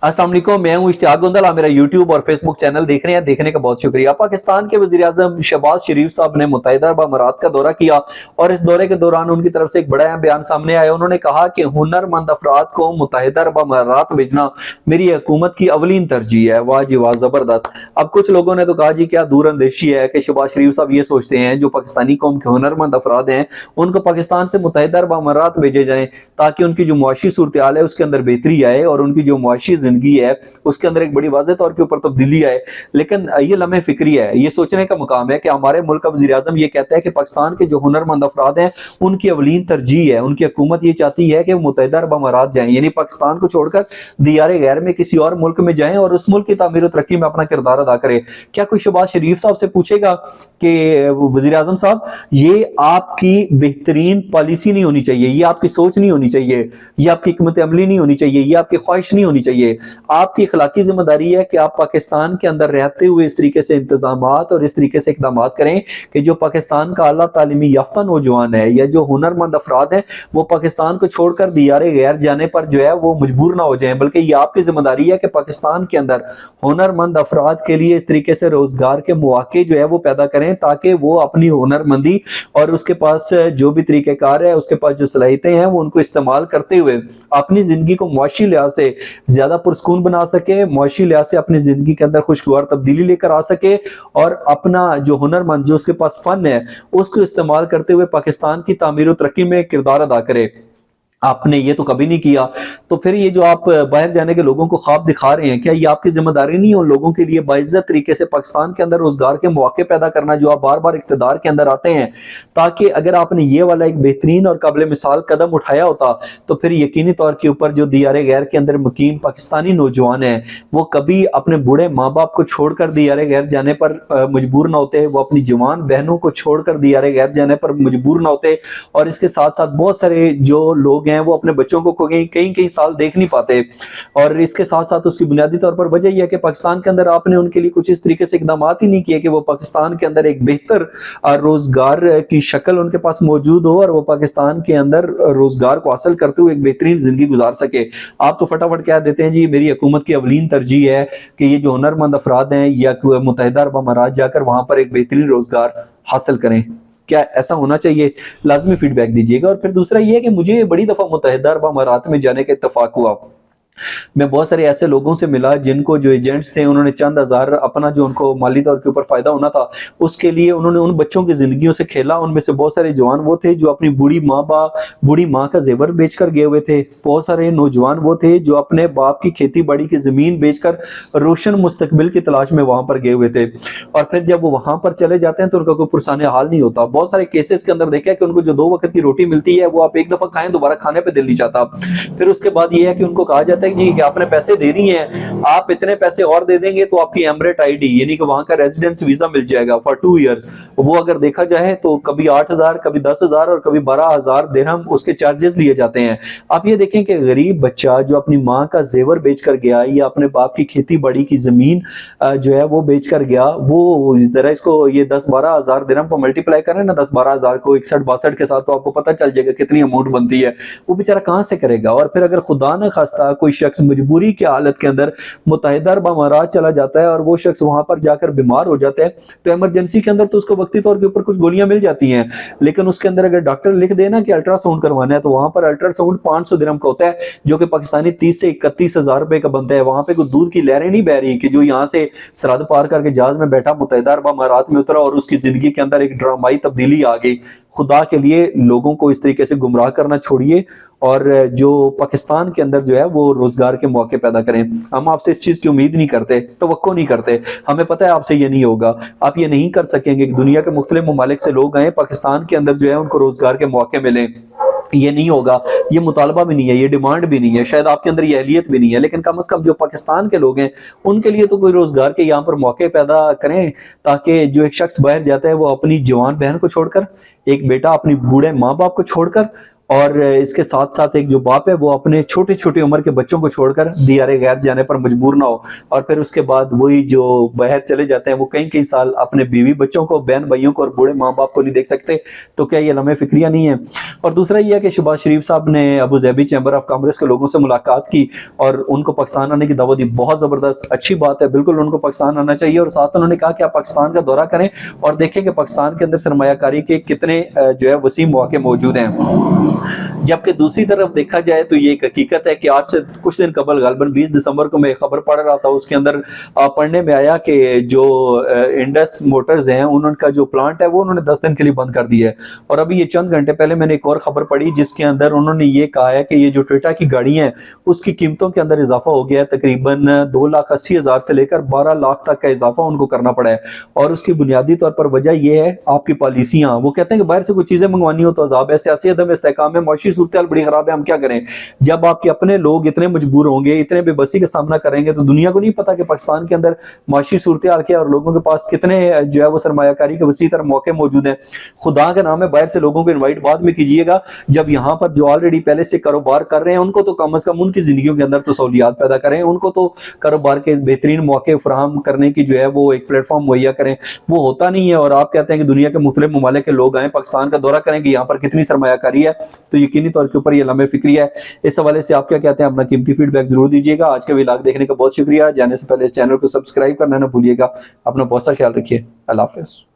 अस्सलाम वालेकुम, मैं हूं इश्तियाक गोंदल। आप मेरा यूट्यूब और फेसबुक चैनल देख रहे हैं, देखने का बहुत शुक्रिया। पाकिस्तान के वजीर आजम शहबाज शरीफ साहब ने मुत्तहिदा अरब अमारात का दौरा किया और इस दौरे के दौरान उनकी तरफ से एक बड़ा बयान सामने आया। उन्होंने कहा कि हुनरमंद अफराद को मुत्तहिदा अरब अमारात भेजना मेरी हुकूमत की अवलीन तरजीह है। वाह जी वाह, जबरदस्त। अब कुछ लोगों ने तो कहा जी क्या दूर अंदेशी है कि शहबाज शरीफ साहब ये सोचते हैं जो पाकिस्तानी कौम के हुनरमंद अफराद हैं उनको पाकिस्तान से मुत्तहिदा अरब अमारात भेजे जाएं ताकि उनकी जो मुआशी सूरत हाल है उसके अंदर बेहतरी आए और उनकी जो मुआशी जिंदगी है उसके अंदर एक बड़ी वाज़ेह तौर के ऊपर तब्दीली आए। लेकिन ये लम्हे फिक्री है, ये सोचने का मुकाम है कि हमारे मुल्क का वज़ीर आज़म ये कहता है कि पाकिस्तान के जो हुनरमंद अफराद हैं उनकी अवलीन तरजीह है, उनकी हुकूमत ये चाहती है कि वो मुत्तहिदा अरब अमारात जाएं, यानी पाकिस्तान को छोड़कर दियारे गैर में किसी और मुल्क में जाएं और उस मुल्क की तामीर और तरक्की में अपना किरदार अदा करें। क्या कोई शहबाज शरीफ साहब से पूछेगा कि वज़ीर आज़म साहब ये आपकी बेहतरीन पॉलिसी नहीं होनी चाहिए, ये आपकी सोच नहीं होनी चाहिए, ये आपकी हिकमत अमली नहीं होनी चाहिए, ये आपकी ख्वाहिश नहीं होनी चाहिए। आपकी अखलाकी जिम्मेदारी है कि आप पाकिस्तान के अंदर रहते हुए इस तरीके से इंतजामात और इस तरीके से इकदाम करें कि जो पाकिस्तान का आला तालीमी याफ्ता नौजवान है या जो हुनरमंद अफराद हैं वो पाकिस्तान को छोड़कर दियारे गैर जाने पर जो है वो मजबूर ना हो जाएं, बल्कि ये आपकी जिम्मेदारी है कि पाकिस्तान के अंदर हुनरमंद अफराद के लिए इस तरीके से रोजगार के मौके जो है वो पैदा करें ताकि वो अपनी हुनरमंदी और उसके पास जो भी तरीक़ेकार है, उसके पास जो सलाहियतें हैं वो उनको इस्तेमाल करते हुए अपनी जिंदगी को मुआशी लिहाज से ज्यादा पुरस्कून बना सके, मुआशी लिहाज से अपनी जिंदगी के अंदर खुशगवार तब्दीली लेकर आ सके और अपना जो हुनरमंद जो उसके पास फन है उसको इस्तेमाल करते हुए पाकिस्तान की तामीर और तरक्की में किरदार अदा करे। आपने ये तो कभी नहीं किया, तो फिर ये जो आप बाहर जाने के लोगों को ख्वाब दिखा रहे हैं, क्या ये आपकी जिम्मेदारी नहीं है उन लोगों के लिए बाइज्जत तरीके से पाकिस्तान के अंदर रोजगार के मौके पैदा करना जो आप बार बार इख्तिदार के अंदर आते हैं? ताकि अगर आपने ये वाला एक बेहतरीन और काबिल मिसाल कदम उठाया होता तो फिर यकीनी तौर के ऊपर जो दियारे गैर के अंदर मुकीम पाकिस्तानी नौजवान हैं वो कभी अपने बूढ़े माँ बाप को छोड़कर दियारे गैर जाने पर मजबूर ना होते, वो अपनी जवान बहनों को छोड़कर दियारे गैर जाने पर मजबूर ना होते। और इसके साथ साथ बहुत सारे जो लोग हैं वो अपने बच्चों को कई कई साल देख नहीं पाते और इसके साथ साथ उसकी बुनियादी तौर पर वजह यह है कि पाकिस्तान के अंदर आपने उनके लिए कुछ इस तरीके से इकदाम ही नहीं किए कि वो पाकिस्तान के अंदर एक बेहतर रोजगार की शक्ल उनके पास मौजूद हो और वो पाकिस्तान के अंदर रोजगार को हासिल करते हुए एक बेहतरीन जिंदगी गुजार सके। आप तो फटाफट कह देते हैं जी मेरी हुकूमत की अवलीन तरजीह है कि ये जो हुनरमंद अफराद हैं या मुत्तहिदा अरब अमारात जाकर वहां पर एक बेहतरीन रोजगार हासिल करें। क्या ऐसा होना चाहिए? लाजमी फीडबैक दीजिएगा। और फिर दूसरा ये है कि मुझे बड़ी दफा मुत्तहिदा अरब अमारात में जाने का इत्तेफाक हुआ। मैं बहुत सारे ऐसे लोगों से मिला जिनको जो एजेंट्स थे उन्होंने चंद हजार अपना जो उनको माली तौर के ऊपर फायदा होना था उसके लिए उन्होंने उन बच्चों की जिंदगियों से खेला। उनमें से बहुत सारे जवान वो थे जो अपनी बूढ़ी माँ का जेवर बेचकर गए हुए थे, बहुत सारे नौजवान वो थे जो अपने बाप की खेती बाड़ी की जमीन बेचकर रोशन मुस्तकबिल की तलाश में वहां पर गए हुए थे। और फिर जब वो वहां पर चले जाते हैं तो उनका कोई पुरसान हाल नहीं होता। बहुत सारे केसेस के अंदर देखा है कि उनको जो 2 वक्त की रोटी मिलती है वो आप एक दफा खाएं, दोबारा खाने पे दिल नहीं चाहता। फिर उसके बाद ये है कि उनको कहा जाता है जी कि आपने पैसे दे दिए हैं, आप इतने पैसे और दे देंगे तो आपकी एमरेट आईडी यानी कि वहां का रेजिडेंस वीजा मिल जाएगा फॉर 2 इयर्स। वो अगर देखा जाए तो कभी 8,000 कभी 10,000 और कभी 12,000 दिरहम उसके चार्जेस लिए जाते हैं। आप ये देखें कि गरीब बच्चा जो अपनी माँ का जेवर बेचकर गया या अपने बाप की खेती बाड़ी की जमीन जो है वो बेचकर गया, वो जरा इसको ये 10-12,000 दिरहम को मल्टीप्लाई करें ना 10-12,000 को 61-62 के साथ तो आपको पता चल जाएगा कितनी अमाउंट बनती है। वो बेचारा कहां से करेगा? और फिर अगर खुदा न खास्ता कोई शख्स मजबूरी की हालत के अंदर मुत्तहिदा अरब अमारात चला जाता है और वो शख्स वहां पर जाकर बीमार हो जाता है तो इमरजेंसी के अंदर तो उसको वक्ती तौर के ऊपर कुछ गोलियां मिल जाती हैं, लेकिन उसके अंदर अगर डॉक्टर लिख देना कि अल्ट्रासाउंड करवाना है तो वहां पर अल्ट्रासाउंड 500 दिरहम का होता है जो कि पाकिस्तानी 30 से 31,000 रुपए का बनता है। वहां पे कोई दूध की लहरें नहीं बह रही कि जो यहाँ से सरहद पार करके जहाज में बैठा मुत्तहिदा अरब अमारात में उतरा और उसकी जिंदगी के अंदर एक ड्रामाई तब्दीली आ गई। खुदा के लिए लोगों को इस तरीके से गुमराह करना छोड़िए और जो पाकिस्तान के अंदर जो है वो रोजगार के मौके पैदा करें। हम आपसे इस चीज की उम्मीद नहीं करते, तवक्को नहीं करते, हमें पता है आपसे ये नहीं होगा, आप ये नहीं कर सकेंगे कि दुनिया के मुख्तलिफ ममालिक से लोग आए पाकिस्तान के अंदर जो है उनको रोजगार के मौके मिले। ये नहीं होगा, ये मुतालबा भी नहीं है, ये डिमांड भी नहीं है, शायद आपके अंदर ये अहलियत भी नहीं है, लेकिन कम से कम जो पाकिस्तान के लोग हैं उनके लिए तो कोई रोजगार के यहाँ पर मौके पैदा करें ताकि जो एक शख्स बाहर जाता है वो अपनी जवान बहन को छोड़कर, एक बेटा अपनी बूढ़े माँ बाप को छोड़कर اور اس کے ساتھ ساتھ ایک جو باپ ہے وہ اپنے چھوٹی چھوٹی عمر کے بچوں کو چھوڑ کر دیار غیر جانے پر مجبور نہ ہو، اور پھر اس کے بعد وہی جو باہر چلے جاتے ہیں وہ کئی سال اپنے بیوی بچوں کو، بہن بھائیوں کو اور بوڑھے ماں باپ کو نہیں دیکھ سکتے، تو کیا یہ لمحہ فکریہ نہیں ہے؟ اور دوسرا یہ ہے کہ شہباز شریف صاحب نے Abu Dhabi chamber of congress کے لوگوں سے ملاقات کی اور ان کو پاکستان آنے کی دعوت دی، بہت زبردست اچھی بات ہے، بالکل ان کو پاکستان آنا چاہیے، اور ساتھ انہوں نے کہا کہ آپ پاکستان کا دورہ کریں اور دیکھیں کہ پاکستان کے اندر سرمایہ کاری کے کتنے جو ہے وسیع مواقع موجود ہیں۔ جبکہ دوسری طرف دیکھا جائے تو یہ ایک حقیقت ہے کہ آج سے کچھ دن قبل غالباً 20 دسمبر کو میں ایک خبر پڑھ رہا تھا، اس کے اندر پڑھنے میں آیا کہ جو انڈس موٹرز ہیں انہوں کا جو پلانٹ ہے وہ انہوں نے 10 دن کے لیے بند کر دیا ہے، اور ابھی یہ چند گھنٹے پہلے میں نے ایک اور خبر پڑھی جس کے اندر انہوں نے یہ کہا ہے کہ یہ جو ٹویوٹا کی گاڑی ہیں اس کی قیمتوں کے اندر اضافہ ہو گیا ہے، تقریباً 2,80,000 سے لے کر 12 لاکھ تک کا اضافہ ان کو کرنا پڑا ہے، اور اس کی بنیادی طور پر وجہ یہ ہے آپ کی پالیسیاں۔ وہ کہتے ہیں کہ باہر سے کوئی چیزیں منگوانی ہو تو عذاب ہے، سیاسی عدم استحکام ہے، معاشی صورتحال بڑی خراب ہے، ہم کیا کریں؟ جب آپ کے اپنے لوگ اتنے مجبور ہوں گے، اتنے بے بسی کا سامنا کریں گے، تو دنیا کو نہیں پتا کہ پاکستان کے اندر معاشی صورتحال کیا اور لوگوں کے پاس کتنے جو ہے وہ سرمایہ کاری کے وسیع تر موقع موجود ہیں۔ خدا کا نام ہے باہر سے لوگوں کو انوائٹ بعد میں کیجیے گا، جب یہاں پر جو آلریڈی پہلے سے کاروبار کر رہے ہیں ان کو تو کم از کم ان کی زندگیوں کے اندر تو سہولیات پیدا کریں، ان کو تو کاروبار کے بہترین مواقع فراہم کرنے کی جو ہے وہ ایک پلیٹ فارم مہیا کریں۔ وہ ہوتا نہیں ہے، اور آپ کہتے ہیں کہ دنیا کے مختلف ممالک کے لوگ آئیں پاکستان کا دورہ کریں کہ یہاں پر کتنی سرمایہ کاری ہے، تو یقینی طور کے اوپر یہ لمحہ فکری ہے۔ اس حوالے سے آپ کیا کہتے ہیں؟ اپنا قیمتی فیڈ بیک ضرور دیجیے گا۔ آج کا ولاگ دیکھنے کا بہت شکریہ، جانے سے پہلے اس چینل کو سبسکرائب کرنا نہ بھولیے گا۔ اپنا بہت سا خیال رکھیے، اللہ حافظ۔